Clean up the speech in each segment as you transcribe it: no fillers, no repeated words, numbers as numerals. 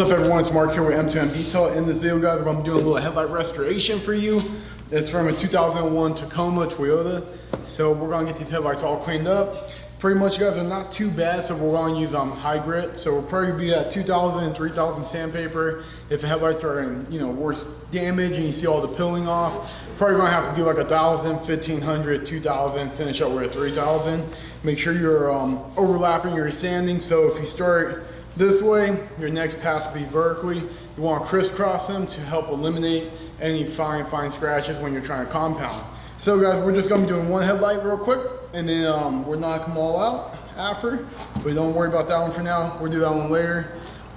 up everyone, it's Mark here with M2M Detail. In this video guys, we're going to be doing a little headlight restoration for you. It's from a 2001 Tacoma Toyota. So we're going to get these headlights all cleaned up. Pretty much guys, they're not too bad, so we're going to use high grit. So we'll probably be at 2,000 and 3,000 sandpaper. If the headlights are in worse damage and you see all the pilling off, probably going to have to do like 1,000, 1,500, 2,000, finish up with a 3,000. Make sure you're overlapping your sanding. So if you start this way, your next pass will be vertically. You want to crisscross them to help eliminate any fine scratches when you're trying to compound. So guys, we're just going to be doing one headlight real quick, and then we're knocking them all out after. But don't worry about that one for now. We'll do that one later.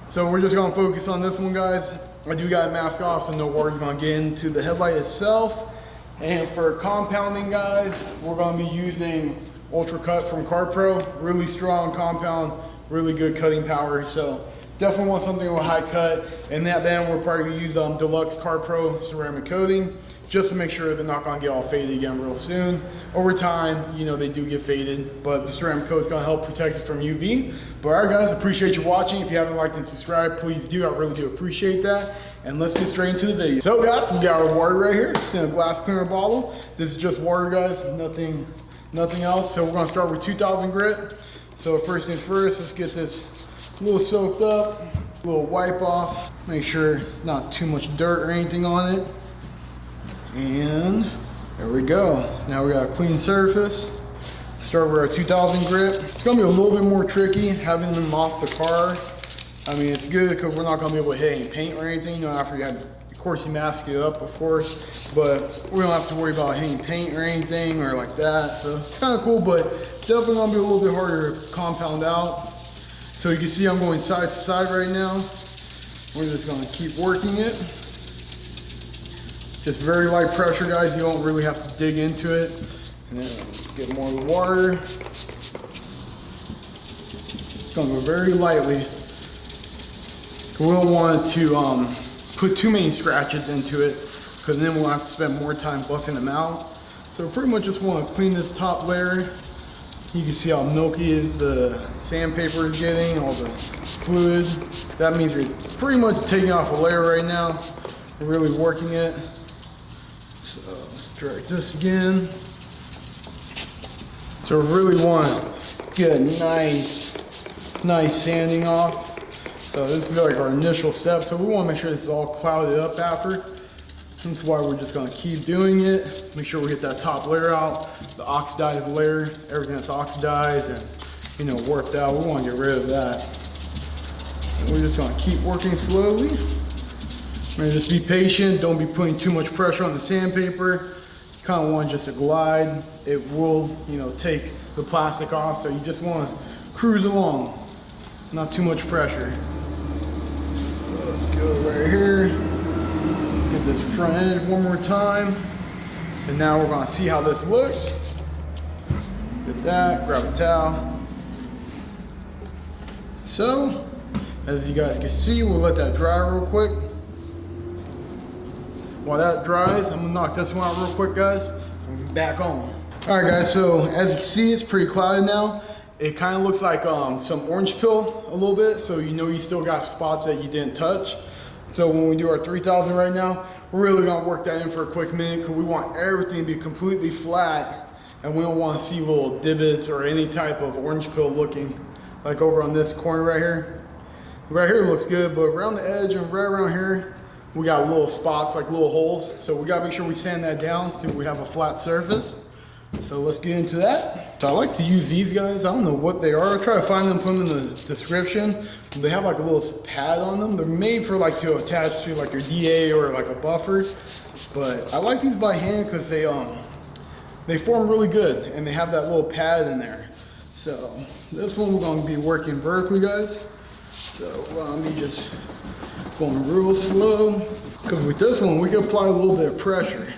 So we're just going to focus on this one, guys. I do got a mask off, so no water's going to get into the headlight itself. And for compounding, guys, we're going to be using Ultra Cut from CarPro. Really strong compound, really good cutting power. So definitely want something with high cut. And then we're probably going to use Deluxe CarPro ceramic coating, just to make sure they're not going to get all faded again real soon. Over time, they do get faded, but the ceramic coat is going to help protect it from UV. But all right guys, appreciate you watching. If you haven't liked and subscribed, please do. I really do appreciate that. And let's get straight into the video. So guys, we got our water right here. It's in a glass cleaner bottle. This is just water guys, nothing else. So we're going to start with 2,000 grit. So first things first, let's get this a little soaked up, a little wipe off. Make sure it's not too much dirt or anything on it. And there we go. Now we got a clean surface. Start with our 2,000 grit. It's gonna be a little bit more tricky having them off the car. I mean, it's good because we're not gonna be able to hit any paint or anything. After you had, of course, you mask it up, of course, but we don't have to worry about hitting paint or anything or like that. So it's kind of cool, but definitely gonna be a little bit harder to compound out. So you can see I'm going side to side right now. We're just gonna keep working it. Just very light pressure, guys. You don't really have to dig into it. And then get more of the water. It's gonna go very lightly. We don't want to put too many scratches into it, because then we'll have to spend more time buffing them out. So we pretty much just want to clean this top layer. You can see how milky the sandpaper is getting, all the fluid. That means you're pretty much taking off a layer right now. We're really working it. So let's try this again. So we really want to get a nice sanding off. So this is like our initial step. So we want to make sure this is all clouded up after. That's why we're just going to keep doing it. Make sure we get that top layer out, the oxidized layer, everything that's oxidized and warped out. We want to get rid of that. And we're just going to keep working slowly. And just be patient. Don't be putting too much pressure on the sandpaper. You kind of want just to glide. It will, take the plastic off. So you just want to cruise along. Not too much pressure. So let's go right here. Get this front edge one more time. And now we're going to see how this looks. Get that. Grab a towel. So, as you guys can see, we'll let that dry real quick. While that dries, I'm gonna knock this one out real quick, guys. We'll be back on. All right, guys, so as you can see, it's pretty clouded now. It kind of looks like some orange peel a little bit, so you still got spots that you didn't touch. So when we do our 3,000 right now, we're really gonna work that in for a quick minute, because we want everything to be completely flat, and we don't want to see little divots or any type of orange peel looking like over on this corner right here. Right here looks good, but around the edge and right around here, we got little spots, like little holes. So we gotta make sure we sand that down so we have a flat surface. So let's get into that. So I like to use these guys. I don't know what they are. I'll try to find them, put them in the description. They have like a little pad on them. They're made for like to attach to like your DA or like a buffer. But I like these by hand because they form really good and they have that little pad in there. So this one we're gonna be working vertically, guys. So let me just going real slow, because with this one we can apply a little bit of pressure.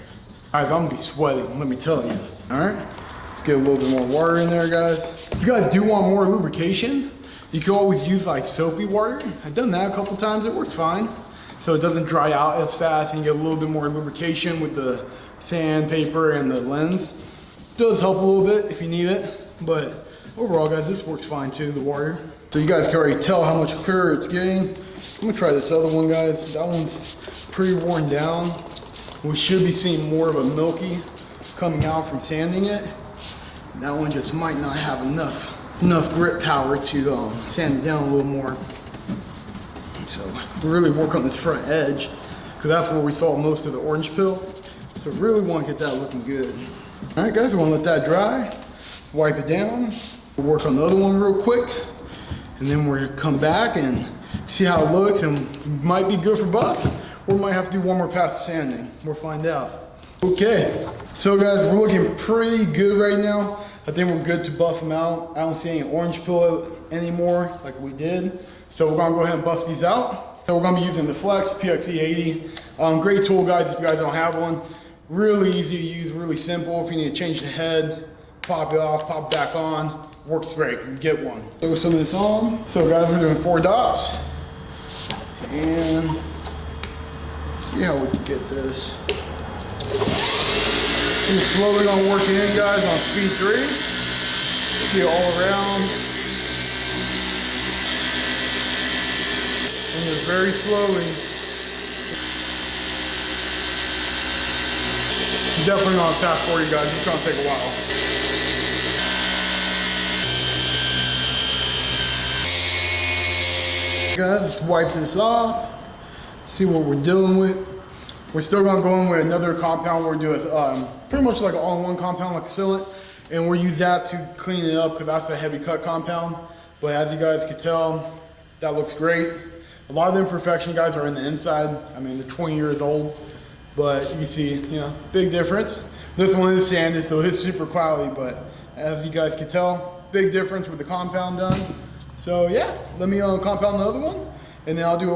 Guys, I'm gonna be sweating, let me tell you. All right, let's get a little bit more water in there, guys. If you guys do want more lubrication, you can always use like soapy water. I've done that a couple times, it works fine. So it doesn't dry out as fast and you get a little bit more lubrication with the sandpaper and the lens. It does help a little bit if you need it, but overall, guys, this works fine too, the water. So you guys can already tell how much clearer it's getting. I'm gonna try this other one, guys. That one's pretty worn down. We should be seeing more of a milky coming out from sanding it. That one just might not have enough grip power to sand it down a little more. So really work on this front edge, because that's where we saw most of the orange peel. So really want to get that looking good. All right, guys, we want to let that dry, wipe it down. We'll work on the other one real quick, and then we're gonna come back and see how it looks, and might be good for buff, or we might have to do one more pass of sanding. We'll find out. Okay, so guys, we're looking pretty good right now. I think we're good to buff them out. I don't see any orange peel anymore like we did. So we're gonna go ahead and buff these out. So we're gonna be using the Flex PXE80. Great tool, guys, if you guys don't have one. Really easy to use, really simple. If you need to change the head, pop it off, pop it back on, works great, get one. Throw some of this on. So guys, we're doing 4 dots. And see how we can get this. We're slowly gonna work it in, guys, on speed 3. See it all around. And just very slowly. Definitely not fast for you guys, it's gonna take a while. Guys, let's wipe this off. See what we're dealing with. We're still gonna go in with another compound. We're doing pretty much like an all-in-one compound, like a sealant, and we'll use that to clean it up because that's a heavy cut compound. But as you guys can tell, that looks great. A lot of the imperfection, guys, are in the inside. I mean, they're 20 years old, but you see, you know, big difference. This one is sanded, so it's super cloudy, but as you guys can tell, big difference with the compound done. So yeah, let me compound the other one, and then I'll do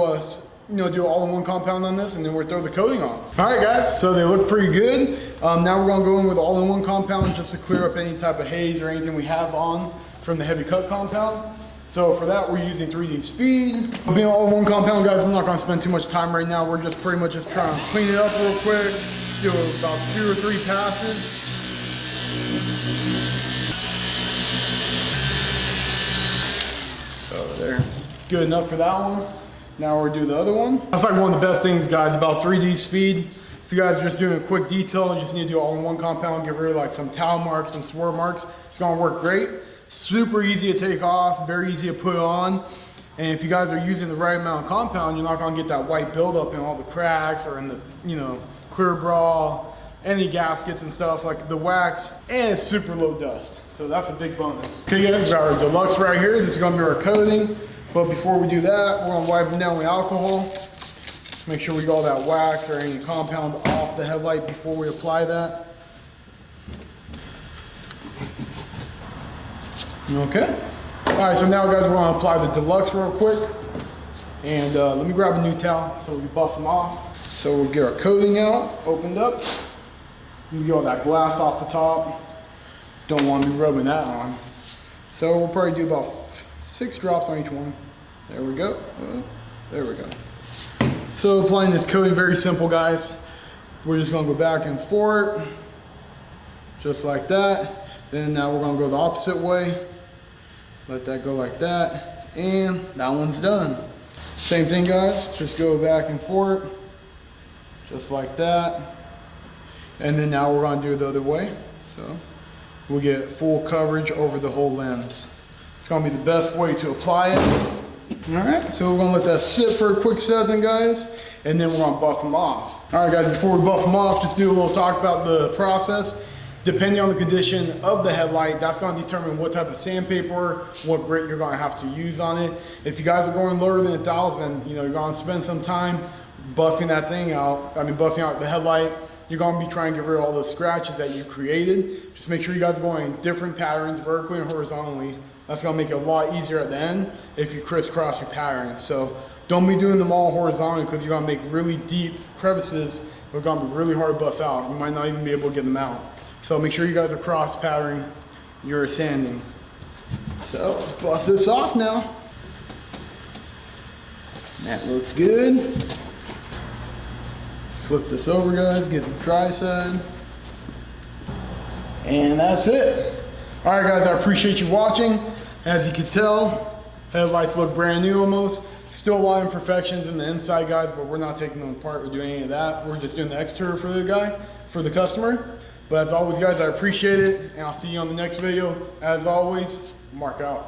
do all-in-one compound on this, and then we'll throw the coating on. All right, guys, so they look pretty good. Now we're gonna go in with all-in-one compound just to clear up any type of haze or anything we have on from the heavy cut compound. So for that, we're using 3D speed. Being all-in-one compound, guys, we're not gonna spend too much time right now. We're just pretty much just trying to clean it up real quick, do about 2 or 3 passes. So there, good enough for that one. Now we'll do the other one. That's like one of the best things, guys, about 3D speed. If you guys are just doing a quick detail, you just need to do all-in-one compound, get rid of like some towel marks, some swirl marks. It's gonna work great. Super easy to take off, very easy to put on. And if you guys are using the right amount of compound, you're not gonna get that white buildup in all the cracks or in the, clear bra, any gaskets and stuff like the wax, and it's super low dust. So that's a big bonus. Okay, guys, we got our deluxe right here. This is gonna be our coating. But before we do that, we're gonna wipe them down with alcohol. Make sure we get all that wax or any compound off the headlight before we apply that. Okay. All right, so now guys, we're gonna apply the deluxe real quick. And let me grab a new towel so we can buff them off. So we'll get our coating out, opened up. We get all that glass off the top. Don't want to be rubbing that on. So we'll probably do about 6 drops on each one. There we go. There we go. So applying this coating, very simple, guys. We're just gonna go back and forth, just like that. Then now we're gonna go the opposite way. Let that go like that. And that one's done. Same thing, guys. Just go back and forth, just like that. And then now we're gonna do it the other way. So we'll get full coverage over the whole lens. It's gonna be the best way to apply it. All right, so we're gonna let that sit for a quick second, guys, and then we're gonna buff them off. All right, guys, before we buff them off, just do a little talk about the process. Depending on the condition of the headlight, that's gonna determine what type of sandpaper, what grit you're gonna have to use on it. If you guys are going lower than 1,000, you're gonna spend some time buffing that thing out. Buffing out the headlight. You're gonna be trying to get rid of all those scratches that you created. Just make sure you guys are going in different patterns, vertically and horizontally. That's gonna make it a lot easier at the end if you crisscross your patterns. So don't be doing them all horizontally because you're gonna make really deep crevices. They're gonna be really hard to buff out. You might not even be able to get them out. So make sure you guys are cross patterning your sanding. So let's buff this off now. That looks good. Flip this over, guys, get the dry side. And that's it. All right, guys, I appreciate you watching. As you can tell, Headlights look brand new almost. Still a lot of imperfections in the inside, guys, but we're not taking them apart or doing any of that. We're just doing the exterior for the customer. But as always, guys, I appreciate it, and I'll see you on the next video. As always, Mark out.